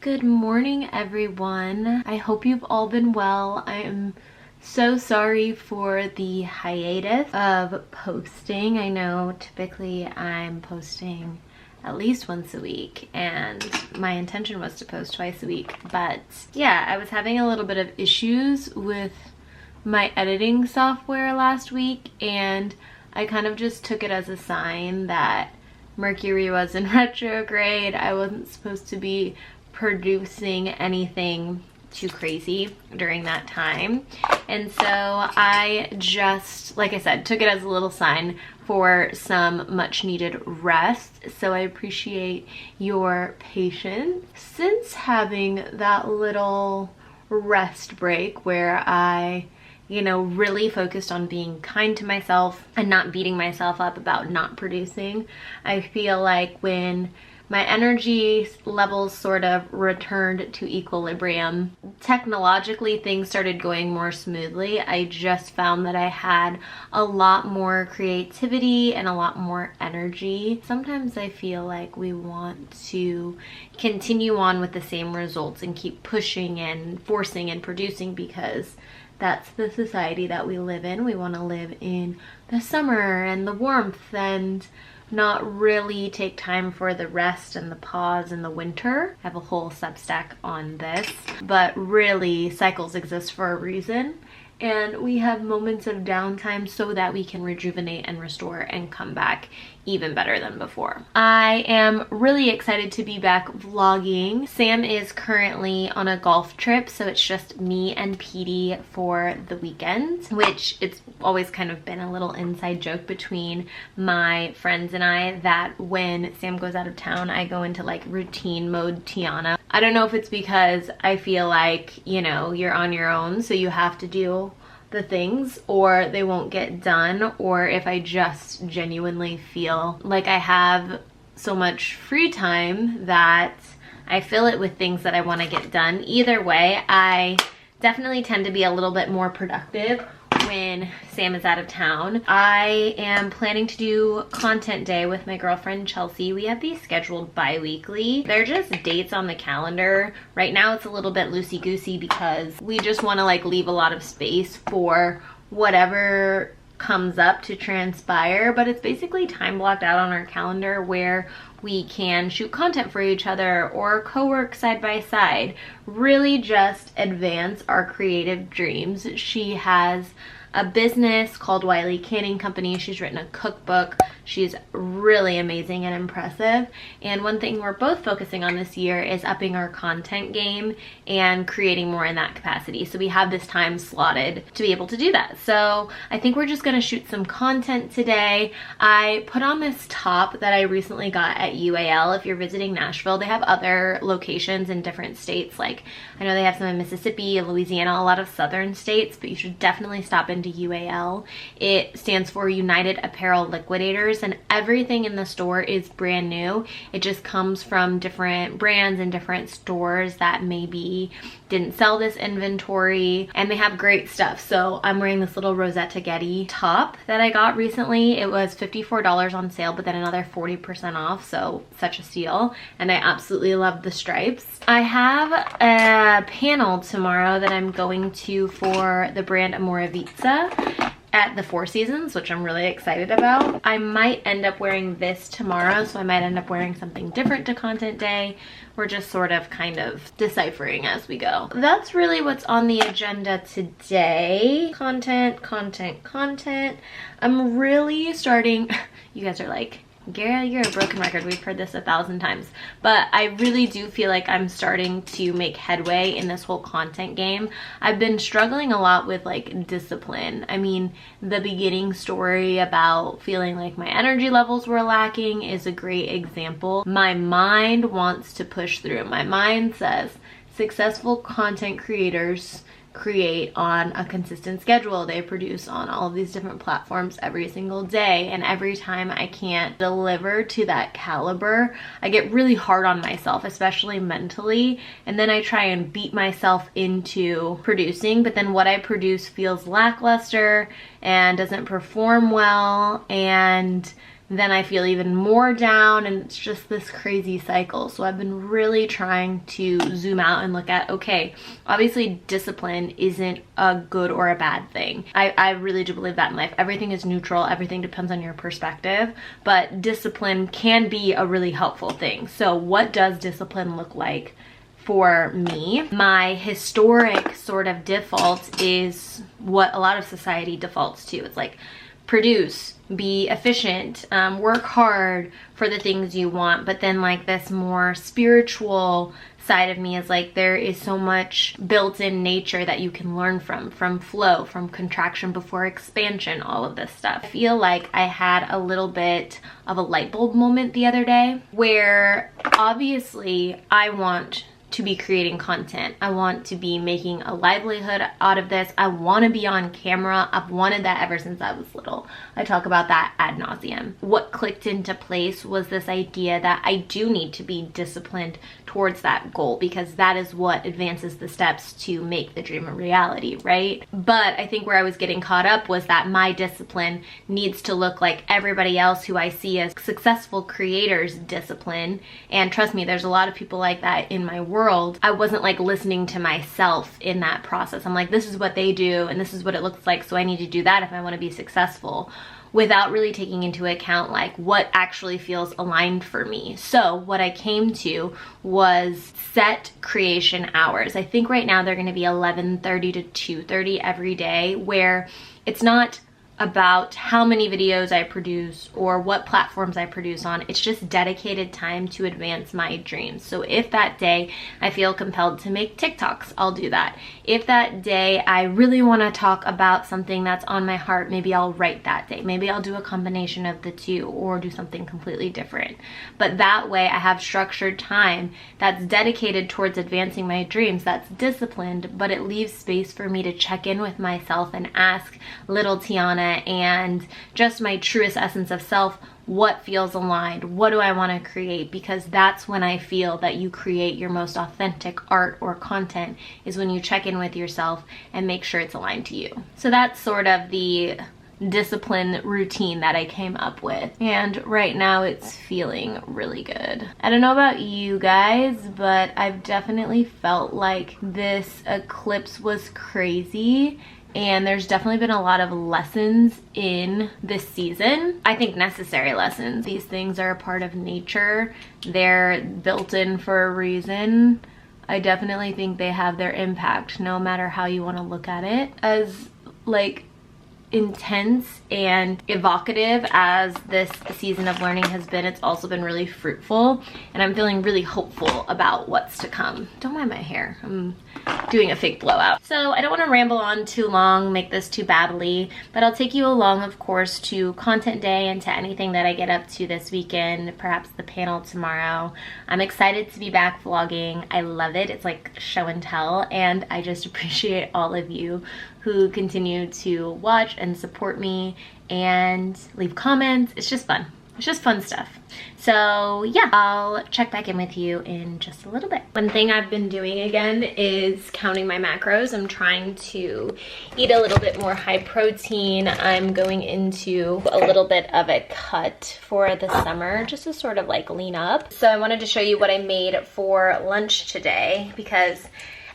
Good morning, everyone. I hope you've all been well. I am so sorry for the hiatus of posting. I know typically I'm posting at least once a week, and my intention was to post twice a week, but yeah, I was having a little bit of issues with my editing software last week, and I kind of just took it as a sign that Mercury was in retrograde. I wasn't supposed to be producing anything too crazy during that time, and so I just, like I said, took it as a little sign for some much needed rest. So I appreciate your patience. Since having that little rest break where I really focused on being kind to myself and not beating myself up about not producing, I feel like when my energy levels sort of returned to equilibrium, technologically things started going more smoothly. I just found that I had a lot more creativity and a lot more energy. Sometimes I feel like we want to continue on with the same results and keep pushing and forcing and producing because that's the society that we live in. We want to live in the summer and the warmth and not really take time for the rest and the pause in the winter. I have a whole Substack on this, but really cycles exist for a reason, and we have moments of downtime so that we can rejuvenate and restore and come back even better than before. I am really excited to be back vlogging. Sam is currently on a golf trip, so it's just me and Petey for the weekend, which it's always kind of been a little inside joke between my friends and I that when Sam goes out of town, I go into like routine mode Tiana. I don't know if it's because I feel like, you're on your own, so you have to do the things or they won't get done, or if I just genuinely feel like I have so much free time that I fill it with things that I want to get done. Either way, I definitely tend to be a little bit more productive when Sam is out of town. I am planning to do content day with my girlfriend Chelsea. We have these scheduled bi-weekly. They're just dates on the calendar. Right now it's a little bit loosey-goosey because we just want to leave a lot of space for whatever comes up to transpire, but it's basically time blocked out on our calendar where we can shoot content for each other or co-work side by side, really just advance our creative dreams. She has a business called Wiley Canning Company. She's written a cookbook. She's really amazing and impressive. And one thing we're both focusing on this year is upping our content game and creating more in that capacity. So we have this time slotted to be able to do that. So I think we're just gonna shoot some content today. I put on this top that I recently got at UAL. If you're visiting Nashville, they have other locations in different states. Like I know they have some in Mississippi, Louisiana, a lot of southern states, but you should definitely stop into UAL. It stands for United Apparel Liquidators, and everything in the store is brand new. It just comes from different brands and different stores that maybe didn't sell this inventory, and they have great stuff. So I'm wearing this little Rosetta Getty top that I got recently. It was $54 on sale, but then another 40% off, so such a steal, and I absolutely love the stripes. I have a panel tomorrow that I'm going to for the brand Amoravizza at the Four Seasons, which I'm really excited about. I might end up wearing this tomorrow, so I might end up wearing something different to content day. We're just sort of kind of deciphering as we go. That's really what's on the agenda today. Content. I'm really starting, you guys are like, Gara, you're a broken record. We've heard this 1,000 times, but I really do feel like I'm starting to make headway in this whole content game. I've been struggling a lot with discipline. I mean, the beginning story about feeling like my energy levels were lacking is a great example. My mind wants to push through. My mind says successful content creators create on a consistent schedule. They produce on all of these different platforms every single day, and every time I can't deliver to that caliber, I get really hard on myself, especially mentally, and then I try and beat myself into producing, but then what I produce feels lackluster and doesn't perform well, and then I feel even more down, and it's just this crazy cycle. So I've been really trying to zoom out and look at, okay, obviously discipline isn't a good or a bad thing. I really do believe that in life. Everything is neutral, everything depends on your perspective, but discipline can be a really helpful thing. So what does discipline look like for me? My historic sort of default is what a lot of society defaults to. It's like, produce, be efficient, work hard for the things you want. But then like this more spiritual side of me is like, there is so much built-in nature that you can learn from flow, from contraction before expansion, all of this stuff. I feel like I had a little bit of a light bulb moment the other day where obviously I want to be creating content. I want to be making a livelihood out of this. I want to be on camera. I've wanted that ever since I was little. I talk about that ad nauseum. What clicked into place was this idea that I do need to be disciplined towards that goal, because that is what advances the steps to make the dream a reality, right? But I think where I was getting caught up was that my discipline needs to look like everybody else who I see as successful creators' discipline. And trust me, there's a lot of people like that in my world. I wasn't like listening to myself in that process. I'm like, this is what they do and this is what it looks like, so I need to do that if I want to be successful, without really taking into account like what actually feels aligned for me. So what I came to was set creation hours. I think right now they're going to be 11:30 to 2:30 every day, where it's not about how many videos I produce or what platforms I produce on. It's just dedicated time to advance my dreams. So if that day I feel compelled to make TikToks, I'll do that. If that day I really want to talk about something that's on my heart, maybe I'll write that day. Maybe I'll do a combination of the two or do something completely different. But that way I have structured time that's dedicated towards advancing my dreams, that's disciplined, but it leaves space for me to check in with myself and ask little Tiana and just my truest essence of self, what feels aligned? What do I want to create? Because that's when I feel that you create your most authentic art or content, is when you check in with yourself and make sure it's aligned to you. So that's sort of the discipline routine that I came up with, and right now it's feeling really good. I don't know about you guys, but I've definitely felt like this eclipse was crazy. And there's definitely been a lot of lessons in this season. I think necessary lessons. These things are a part of nature. They're built in for a reason. I definitely think they have their impact, no matter how you want to look at it. As like intense and evocative as this season of learning has been, it's also been really fruitful, and I'm feeling really hopeful about what's to come. Don't mind my hair, I'm doing a fake blowout. So I don't want to ramble on too long, make this too babbly, but I'll take you along, of course, to content day and to anything that I get up to this weekend, perhaps the panel tomorrow. I'm excited to be back vlogging. I love it. It's like show and tell, and I just appreciate all of you who continue to watch and support me and leave comments. It's just fun. It's just fun stuff. So yeah, I'll check back in with you in just a little bit. One thing I've been doing again is counting my macros. I'm trying to eat a little bit more high protein. I'm going into a little bit of a cut for the summer, just to sort of like lean up. So I wanted to show you what I made for lunch today, because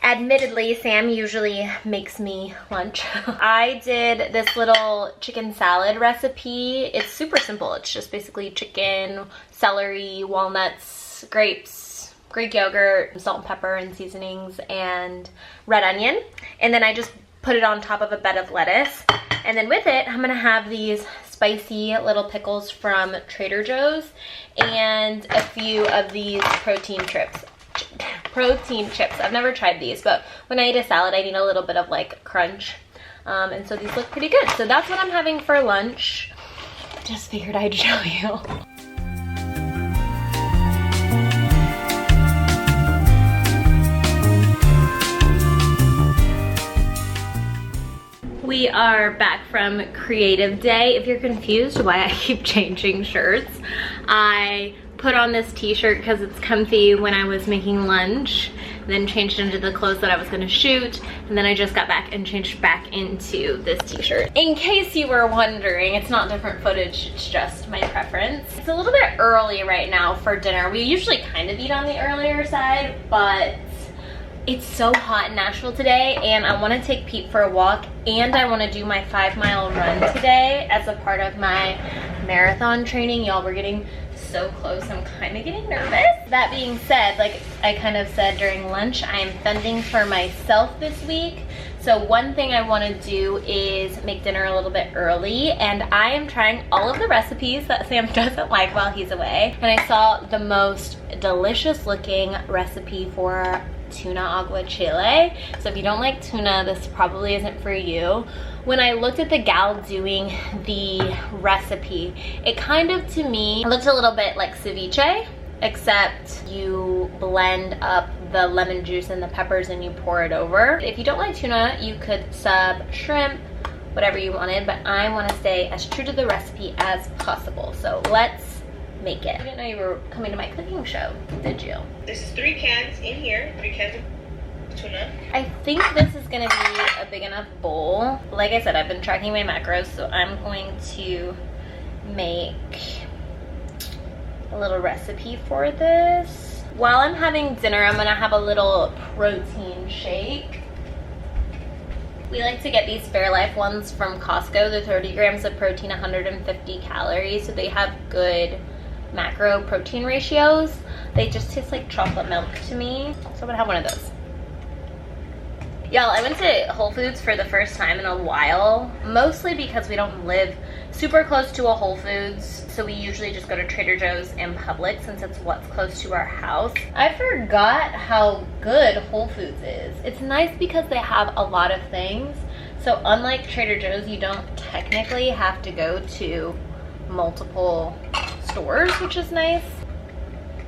admittedly, Sam usually makes me lunch. I did this little chicken salad recipe. It's super simple. It's just basically chicken, celery, walnuts, grapes, Greek yogurt, salt and pepper and seasonings, and red onion. And then I just put it on top of a bed of lettuce. And then with it, I'm gonna have these spicy little pickles from Trader Joe's and a few of these protein chips. I've never tried these, but when I eat a salad, I need a little bit of like crunch. And so these look pretty good. So that's what I'm having for lunch. Just figured I'd show you. We are back from creative day. If you're confused why I keep changing shirts, I put on this t-shirt because it's comfy when I was making lunch. then changed into the clothes that I was gonna shoot, and then I just got back and changed back into this t-shirt. In case you were wondering, it's not different footage, it's just my preference. It's a little bit early right now for dinner. We usually kind of eat on the earlier side, but it's so hot in Nashville today, and I want to take Pete for a walk, and I want to do my 5-mile run today as a part of my marathon training. Y'all, we're getting so close, I'm kind of getting nervous. That being said, like I kind of said during lunch, I am fending for myself this week. So one thing I want to do is make dinner a little bit early, and I am trying all of the recipes that Sam doesn't like while he's away. And I saw the most delicious looking recipe for tuna aguachile. So if you don't like tuna, this probably isn't for you. When I looked at the gal doing the recipe, it kind of, to me, looked a little bit like ceviche, except you blend up the lemon juice and the peppers and you pour it over. If you don't like tuna, you could sub shrimp, whatever you wanted, but I want to stay as true to the recipe as possible. So let's make it. I didn't know you were coming to my cooking show, did you? This is 3 cans in here, 3 cans of tuna. I think this is gonna be a big enough bowl. Like I said, I've been tracking my macros, so I'm going to make a little recipe for this. While I'm having dinner, I'm gonna have a little protein shake. We like to get these Fairlife ones from Costco. They're 30 grams of protein, 150 calories, so they have good macro protein ratios. They just taste like chocolate milk to me, so I'm gonna have one of those. Y'all, I went to Whole Foods for the first time in a while, mostly because we don't live super close to a Whole Foods, so we usually just go to Trader Joe's and Publix since it's what's close to our house. I forgot how good Whole Foods is. It's nice because they have a lot of things, so unlike Trader Joe's, you don't technically have to go to multiple stores, which is nice.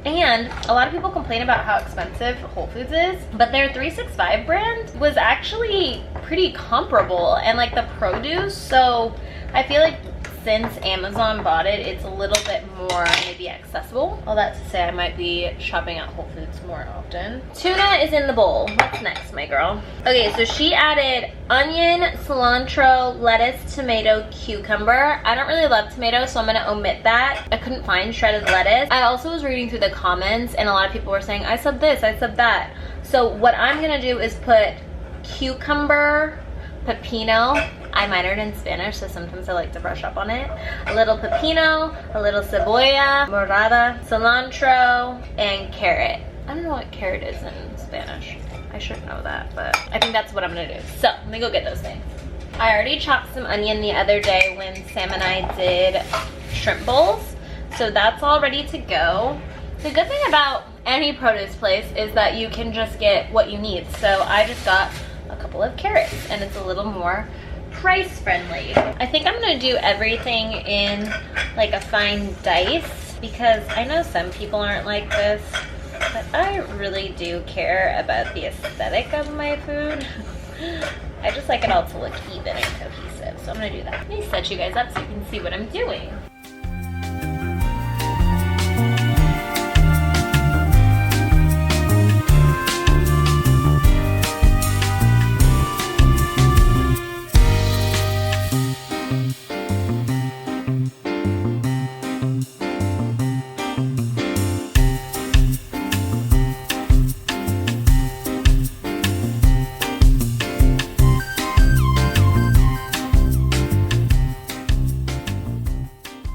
And a lot of people complain about how expensive Whole Foods is, but their 365 brand was actually pretty comparable, and like the produce, so I feel like since Amazon bought it, it's a little bit more maybe accessible. All that to say, I might be shopping at Whole Foods more often. Tuna is in the bowl. What's next, my girl? Okay, so she added onion, cilantro, lettuce, tomato, cucumber. I don't really love tomato, so I'm gonna omit that. I couldn't find shredded lettuce. I also was reading through the comments, and a lot of people were saying, I sub this, I sub that. So what I'm gonna do is put cucumber, pepino. I minored in Spanish, so sometimes I like to brush up on it. A little pepino, a little cebolla, morada, cilantro, and carrot. I don't know what carrot is in Spanish. I should know that, but I think that's what I'm gonna do. So, let me go get those things. I already chopped some onion the other day when Sam and I did shrimp bowls, so that's all ready to go. The good thing about any produce place is that you can just get what you need. So I just got a couple of carrots, and it's a little more price friendly. I think I'm gonna do everything in like a fine dice because I know some people aren't like this, but I really do care about the aesthetic of my food. I just like it all to look even and cohesive, so I'm gonna do that. Let me set you guys up so you can see what I'm doing.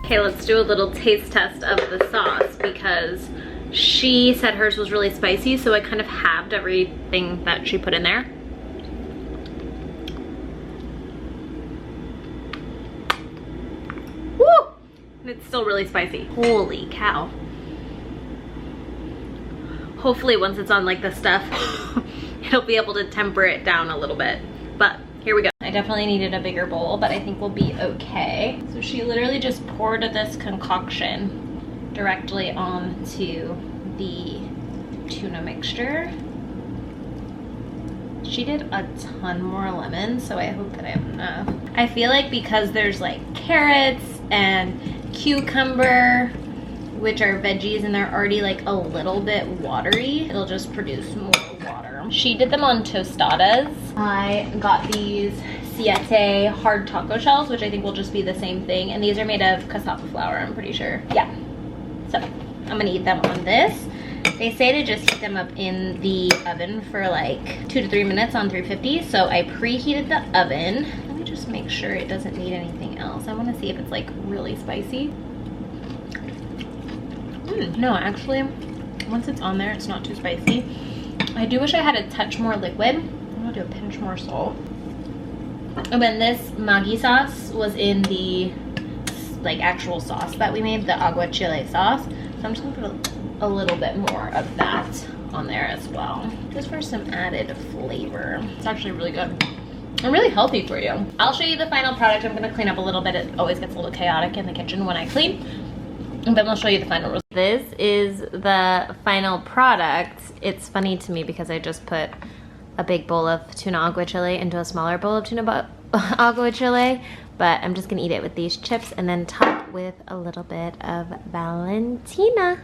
Okay, let's do a little taste test of the sauce because she said hers was really spicy, so I kind of halved everything that she put in there. Woo! It's still really spicy. Holy cow. Hopefully once it's on like the stuff, it'll be able to temper it down a little bit. But here we go. I definitely needed a bigger bowl, but I think we'll be okay. So she literally just poured this concoction directly onto the tuna mixture. She did a ton more lemon, so I hope that I have enough. I feel like because there's like carrots and cucumber, which are veggies, and they're already like a little bit watery, it'll just produce more water. flavor. She did them on tostadas. I got these siete hard taco shells, which I think will just be the same thing. And these are made of cassava flour, I'm pretty sure. Yeah. So I'm gonna eat them on this. They say to just heat them up in the oven for like 2 to 3 minutes on 350. So I preheated the oven. Let me just make sure it doesn't need anything else. I wanna see if it's like really spicy. No, actually, once it's on there, it's not too spicy. I do wish I had a touch more liquid. I'm gonna do a pinch more salt. And then this Maggi sauce was in the like actual sauce that we made, the aguachile sauce. So I'm just gonna put a little bit more of that on there as well, just for some added flavor. It's actually really good and really healthy for you. I'll show you the final product. I'm gonna clean up a little bit. It always gets a little chaotic in the kitchen when I clean. And then I'll show you the final result. This is the final product. It's funny to me because I just put a big bowl of tuna aguachile into a smaller bowl of tuna aguachile, but I'm just gonna eat it with these chips and then top with a little bit of Valentina.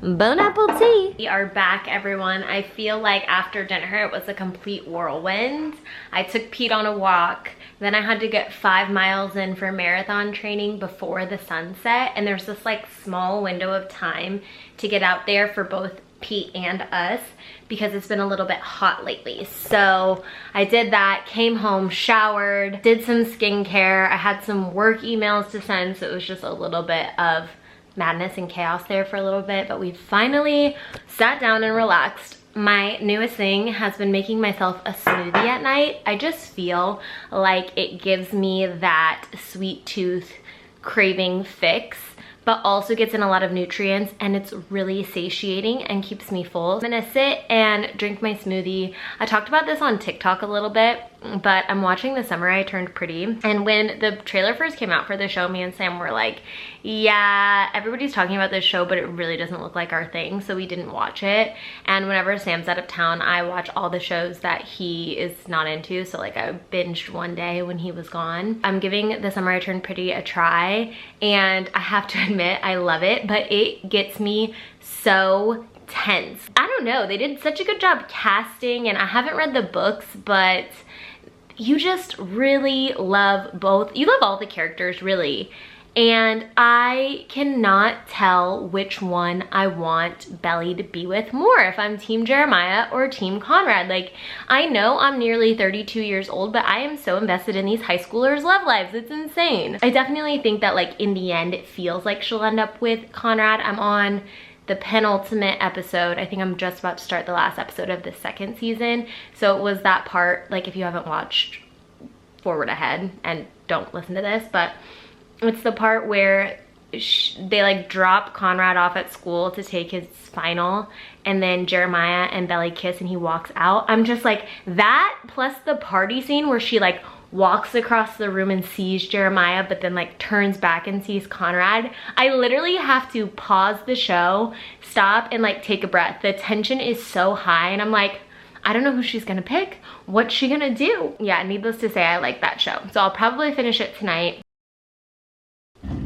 Bon appetit! We are back, everyone. I feel like after dinner, it was a complete whirlwind. I took Pete on a walk. Then I had to get 5 miles in for marathon training before the sunset. And there's this like small window of time to get out there for both Pete and us because it's been a little bit hot lately. So I did that, came home, showered, did some skincare. I had some work emails to send, so it was just a little bit of madness and chaos there for a little bit, but we finally sat down and relaxed. My newest thing has been making myself a smoothie at night. I just feel like it gives me that sweet tooth craving fix, but also gets in a lot of nutrients, and it's really satiating and keeps me full. I'm gonna sit and drink my smoothie. I talked about this on TikTok a little bit, but I'm watching The Summer I Turned Pretty, and when the trailer first came out for the show, me and Sam were like, yeah, everybody's talking about this show, but it really doesn't look like our thing, so we didn't watch it. And whenever Sam's out of town, I watch all the shows that he is not into, so like I binged one day when he was gone. I'm giving The Summer I Turned Pretty a try, and I have to admit, I love it, but it gets me so tense. I don't know, they did such a good job casting, and I haven't read the books, but you just really love both. You love all the characters, really. And I cannot tell which one I want Belly to be with more, if I'm Team Jeremiah or Team Conrad. Like, I know I'm nearly 32 years old, but I am so invested in these high schoolers' love lives. It's insane. I definitely think that like in the end, it feels like she'll end up with Conrad. I'm on the penultimate episode. I think I'm just about to start the last episode of the 2nd season. So it was that part, like if you haven't watched, forward ahead and don't listen to this, but it's the part where they like drop Conrad off at school to take his final, and then Jeremiah and Belly kiss and he walks out. I'm just like, that plus the party scene where she like walks across the room and sees Jeremiah, but then like turns back and sees Conrad. I literally have to pause the show, stop, and like take a breath. The tension is so high, and I'm like, I don't know who she's gonna pick. What's she gonna do? Yeah, needless to say, I like that show. So I'll probably finish it tonight.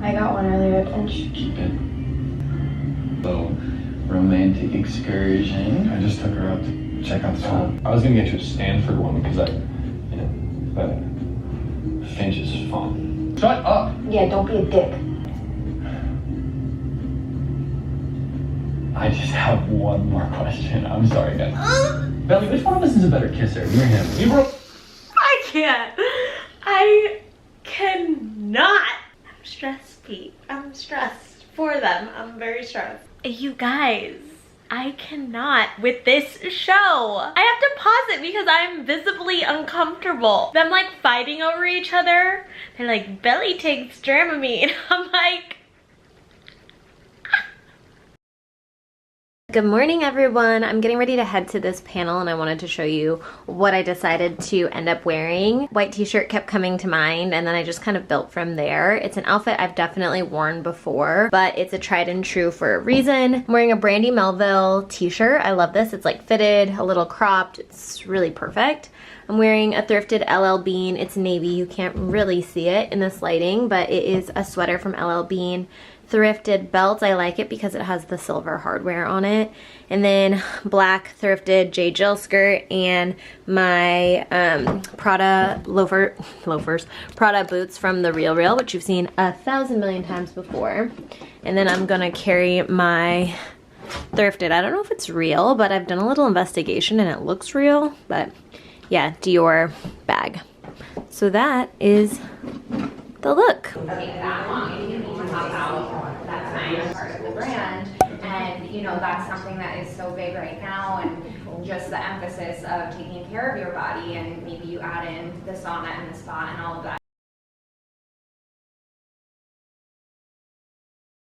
I got one earlier. Keep it. Little romantic excursion. I just took her out to check out the school. I was gonna get you a Stanford one because Finch is fun. Shut up! Yeah, don't be a dick. I just have one more question. I'm sorry, guys. Belly, which one of us is a better kisser? You or him? You broke. I can't. I cannot. I'm stressed, Pete. I'm stressed for them. I'm very stressed. You guys, I cannot with this show. I have to pause it because I'm visibly uncomfortable. Them like fighting over each other. They're like, Belly takes Dramamine. I'm like, good morning, everyone. I'm getting ready to head to this panel, and I wanted to show you what I decided to end up wearing. White t-shirt kept coming to mind, and then I just kind of built from there. It's an outfit I've definitely worn before, but it's a tried and true for a reason. I'm wearing a Brandy Melville t-shirt. I love this. It's like fitted, a little cropped. It's really perfect. I'm wearing a thrifted LL Bean. It's navy. You can't really see it in this lighting, but it is a sweater from LL Bean. thrifted belt. I like it because it has the silver hardware on it. And then black thrifted J. Jill skirt and my Prada Prada boots from the Real Real, which you've seen 1,000 million times before. And then I'm gonna carry my thrifted, I don't know if it's real, but I've done a little investigation and it looks real, but yeah, Dior bag. So that is the look. That long, you need to pop out that time part of the brand, and you know that's something that is so big right now, and just the emphasis of taking care of your body, and maybe you add in the sauna and the spa and all of that.